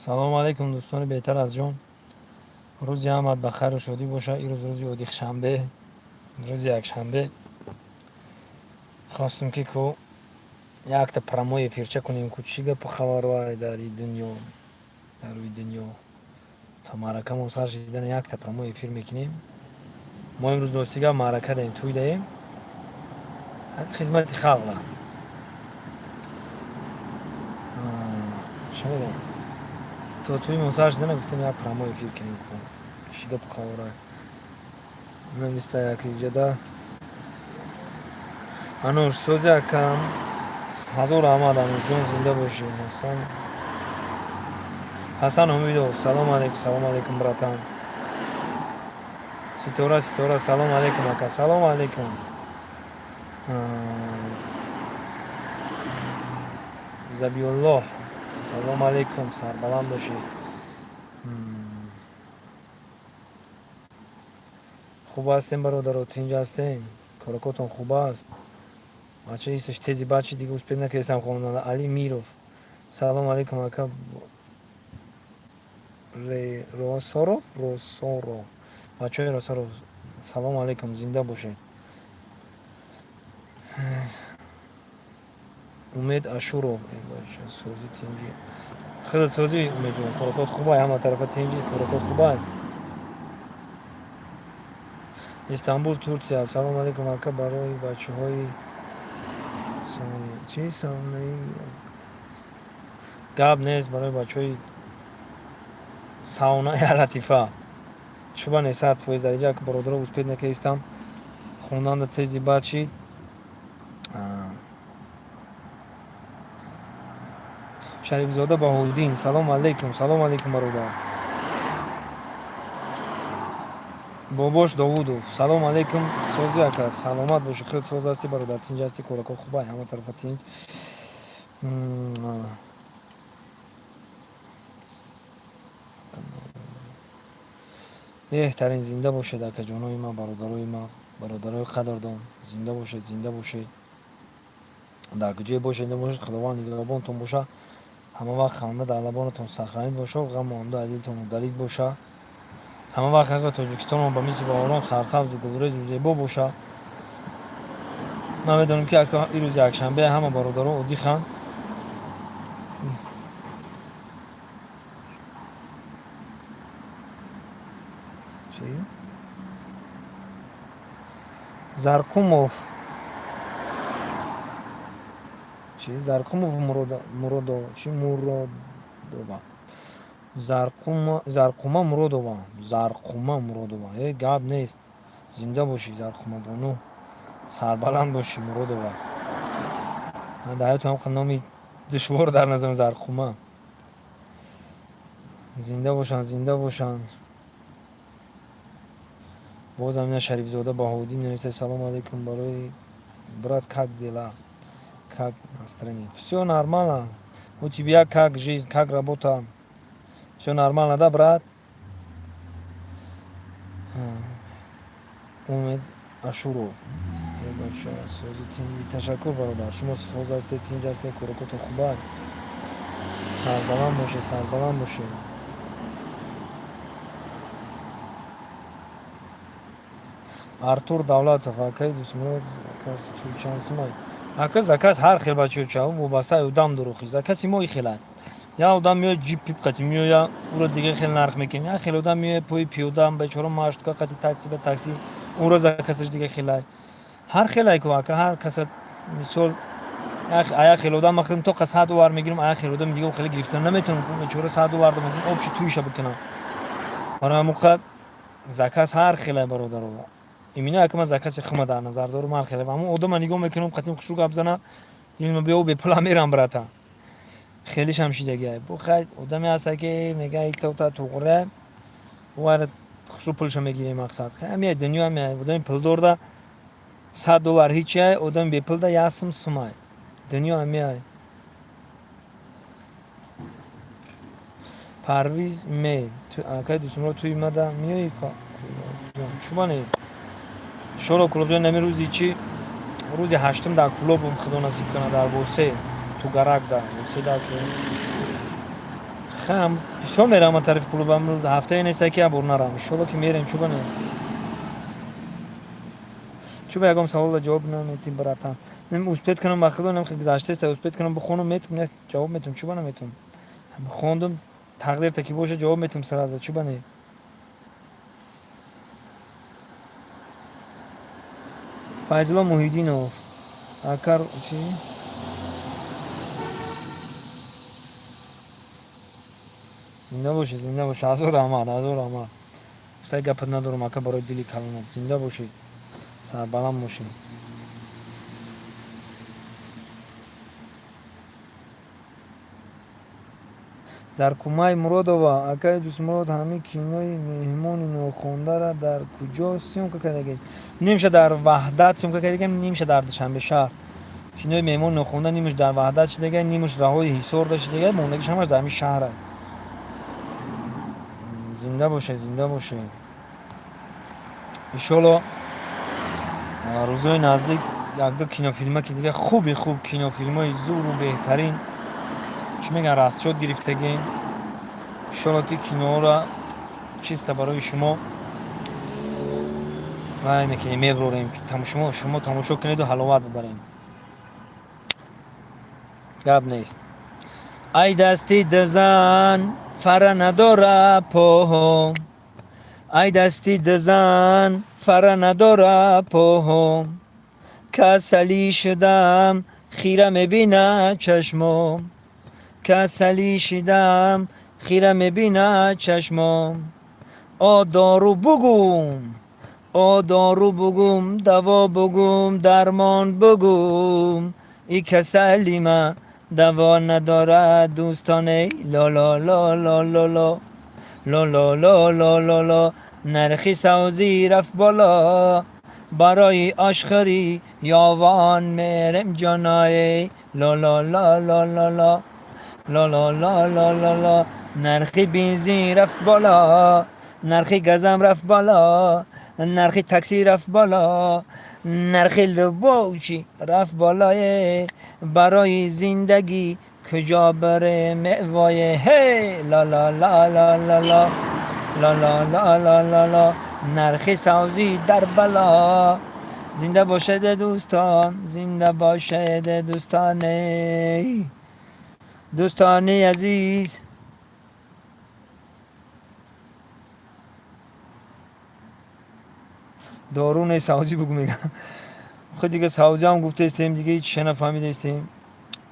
салому алайкум дӯстони беҳтар аз ҷон. рӯзи ҳамат ба хайру шодӣ боша. ирӯз рӯзи одихшанбе, рӯзи якшанбе. хостум ки ку якта промои эфирча кунем ку чӣ гапу хабарвай дар дунё, дар рӯи дунё. То маъракамон сар шидана якта промои эфир мекунем. мо имрӯз достига маърака даем, тӯй даем, хизмати халқла. чӣ медонам то тӯймон сар шидана гуфтем як промои эфир кунем ку чӣ гапу хабарвай. намиста як иҷода анӯшсози акам ҳазор раҳмат. анӯшҷон зинда бошӣ. ҳасан ҳумидов салому алайкум. салому алайкум братан. ситора салому алайкум ака. салому алайкум. забиуллоҳ салому алайкум. сарбаланд бошӣ. хуб ҳастем бародаро? тинҷ ҳастем? коракотон хуб аст? бача исш тези бачи дига успед накардам хонанда. али миров салому алайкум ака. росоров бачаи росоров салому алайкум, зинда бошед. умед ашуров сози тинҷи хеле сози умедҷон. коракот хубай, ҳама тарафа тинҷи коракот хубай. истанбул турсия салому алайкум ака. барои бачаҳои чӣ савнаи гап нест. барои бачаҳои сауна я латифа шуба не 100% дар иҷа ки бародаро успед накардам хонанда тези бачи. шарифзода баҳодин салому алайкум. салому алайкум бародар. бобош довудов салому алайкум. сози ака саломат боши. хеле соз ҳасти бародар? тинҷ ҳасти? коракор хубай? ҳама тарафа тинҷ? беҳтарин зинда бошед акаҷонои ма, бародарои ма, бародарои қадрдон. зинда бошед, зинда бошед. дар куҷое бошед набошед, худованд нигоҳбонтон боша. ҳама вақт ханда дар лабонатон сахранид боша. ғаму омда дилтон удалид боша. ҳама вақт ҳаққи тоҷикистонон ба мисли баҳорон сарсабзу гулрезу зебо боша. ман медонам ки ака ирӯзи якшанбе ҳама бародарон оддиханд. зарқумов муродова чи муродова зарқума муродова гап нест. зинда бошӣ зарқума бону. сарбаланд бошӣ муродова. ман дар ҳаётам номи душвор дар назарам зарқума. зинда бошанд, зинда бошанд. бозам ина шарифзода баҳодин навишта салому алайкум. барои брат как дела, как настроение? Всё нормально. У тебя как жизнь, как работа? Всё нормально, да, брат? умед ашуров бача сози тинҷи ташаккур бародар. шумо соз ҳастед, тинҷ ҳастед, коракотон хубай. сарбаланд бошед, сарбаланд бошед. артур давлатов акаи дусмурод чансимай ака заказ ҳар хел бачаоча вобастаи одам дурухи закаси мо ихелай. Я одам меояд ҷип пипқати меоя уро дига хел нарх мекунем. Я хел одам меояд пои пиёдам бечора маштука қати такси ба такси унро закасаш дига хелай. ҳар хелай ку ака ҳар каса мисол ая хел одам махдим то қа $100 мегирам. ая хел одам дига хеле гирифтан наметавонам ку бечора $100 мегирам обши тӯйша бикунам. барои ҳамуқа заказ ҳар хелай бародаро. имина ака ман закаси хума дар назар дорам ҳар хелай. аммо одама нигоҳ мекунам қатим хушу гап зана дилма бео бепула мерам брата. хеле шамшидагиай бухай одаме ҳаста ки мега итота туғре бувара хушу пулша мегирем мақсад. ҳамия дунё ҳамия одами пулдорда $100 ҳичай, одами бепулда ясм сумай. дунё ҳамия. парвиз ме акаи дусмро туи мада миёи чубане шоро кулобҷон нами рӯзи чи рӯзи 8 дар клубам худо насиб кана дар восе тугарак дар восе даст خام شو میرم طرف کلوبم رو هفته نیست که ابر نرم شو که میریم چوبه نه چوبه یکم سوال جواب نمیتیم براتم نم اوسپیت کنم بخدا نم گذشته است اوسپیت کنم بخونم میتونم جواب میتونم چوبه نمیتونم خوندم تقدیر تکی باشه جواب میتونم سر از چوبه نه فایزلا محیدینوف اکر چی زنده باشه هزار رحمت سعی گپ ندارم اکر برای دلی کلام زنده باشی سربلند باشی زرکومای مرادова акай дусмурод ҳами кинои меҳмони нохондаро дар куҷо сёмка кардагед нимша дар ваҳдат сёмка кардагем нимша дар душанбешаҳр кинои меҳмони нохонда нимаш дар ваҳдат шидагай нимаш раҳои ҳисор доштидагай мондагиш ҳамаш дар ҳамин шаҳр аст зинда бошед иншолло рӯзои наздик якду кинофилмаки дига хуби хуб кинофилмои зуру беҳтарин чӣ мегӯянд расчёт гирифтагем иншолло ки киноҳоро чиста барои шумо вай мекунем мебурорем шумо тамошо кунеду ҳаловат бибарем гап нест ай дасти дизан фара надора поҳо ай дасти дизан фара надора поҳо касалӣ шудам хира мебинад чашмом касалӣ шидам хира мебинад чашмом о дору бугум даво бугум дармон бугум и касали ма даво надорад дӯстоне лолололололо лолололололо нархи савзӣ рафт боло барои ошхӯрӣ ёвон мерем ҷоное лолололололо лолололололо нархи бензин рафт боло нархи газам рафт боло нархи такси рафт боло нархи лубочи рафт болое барои зиндагӣ куҷо барем мевое ҳе лолололололо лолололололо нархи савзӣ дар бало зинда бошед дӯстон зинда бошед дӯстони азиз доруне савзӣ бугу мегӯям хӯ дига савзиам гуфтаистем дига ҳеҷ шана фаҳмидаистем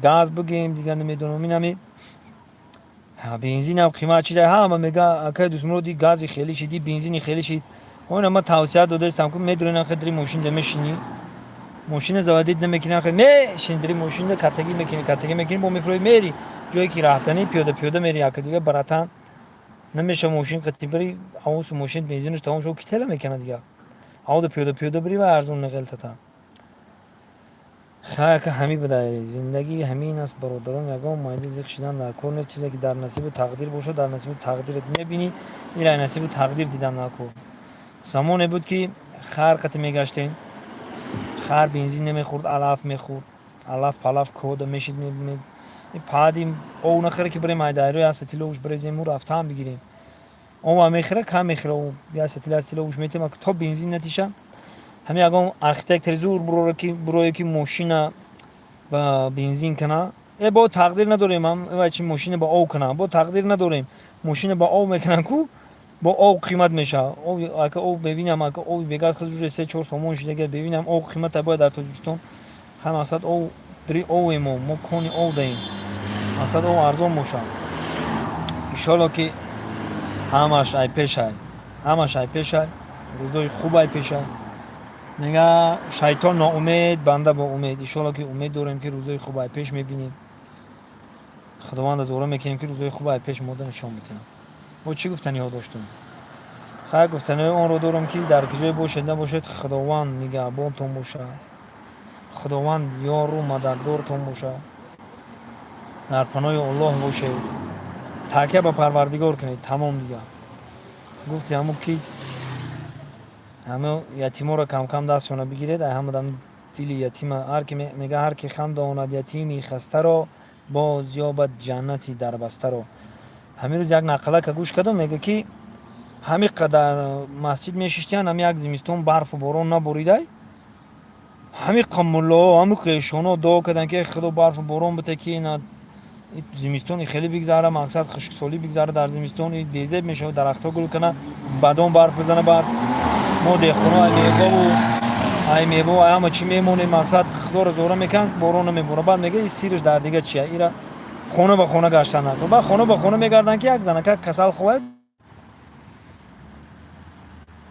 газ бугем дига намедонам инами бензинам қимат шида ҳама мега акай дӯстмуроди гази хелӣ шиди бензини хелӣ шид ona ma tavsiya dodaistam ki medrona khadri moshin demeshini moshin zavadid nemekina khad meshindri moshin da katagi mekini bo mefroid meri joyi ki rahtani piyoda meri akadiga baratan nemesha moshin qatibri avus moshin benzinish tamom sho kitela mekana diga avda piyoda biri va arzon negeltata خاک همی بدای زندگی همین است برادران یگان مایل زیق شدن در کار نیست چیزی که در نصیب تقدیر باشه در نصیب تقدیرت میبینی این نصیب تقدیر دیدن نکن زمانی بود که خر قطع میگشتیم خر بنزین نمیخورد علف میخورد علف پلاف کود میشید می پادیم او نخره که بریم ایدایرو یا ستیلوش بریزیم و رفتن بگیریم او میخره کم میخره یا ستیلوش میتیم که تا بنزین نتیشه همین اگه ارکیتکت زور بروی که ماشین با بنزین کنه با تقدیر نداریم هم و چی ماشین با او کنه با تقدیر نداریم ماشین با او میکنن کو با او قیمت میشه او اگه او ببینم اگه او بگاز خود 3-4 سومون شده که ببینم او قیمت باید در تاجیکستان هم اصلا او دری او ما کنی او دهیم اصلا او ارزان موشه ان که همش ای پیشه روزای خوب ای پیشه میگه شیطان ناامید بنده با امید ان که امید داریم که روزای خوب پیش میبینیم خداوند از اورا میکنیم که روزای خوب پیش ماده نشان میتونم و چی گفتنی ها داشتم خیلی گفتنی اون رو دارم که در کجای باشد نباشد خداوند نگهبانتون باشه خداوند یار و مددگارتون باشه در پناه الله باشید تکیه به پروردگار کنید تمام دیگه گفتی همون که همه یتیما را کم کم دستشون بگیرید همه دم دل یتیم هر کی میگه هر کی خنداند یتیمی خسته را باز یابد جنتی در بسته را ҳамин рӯз як нақала ка гӯш кардам мега ки ҳамин қадар масҷид мешиштиян ҳам як зимистон барфу борон наборидай ҳамин қаммуллоҳо ҳамин қешоно дуо карданд ки худо барфу борон бите ки зимистони хеле бигзара мақсад хушксолӣ бигзара дар зимистон безеб мешавад дарахтҳо гул кана бадон барф бизана баъд мо дехоно ай меваву ай мево ай ҳама чӣ мемонем мақсад худоро зора мекунанд борон намебора баъд мега ин сирраш дар дига чия ира хона ба хона гаштан накун баъд хона ба хона мегарданд ки як занака касал хоҳад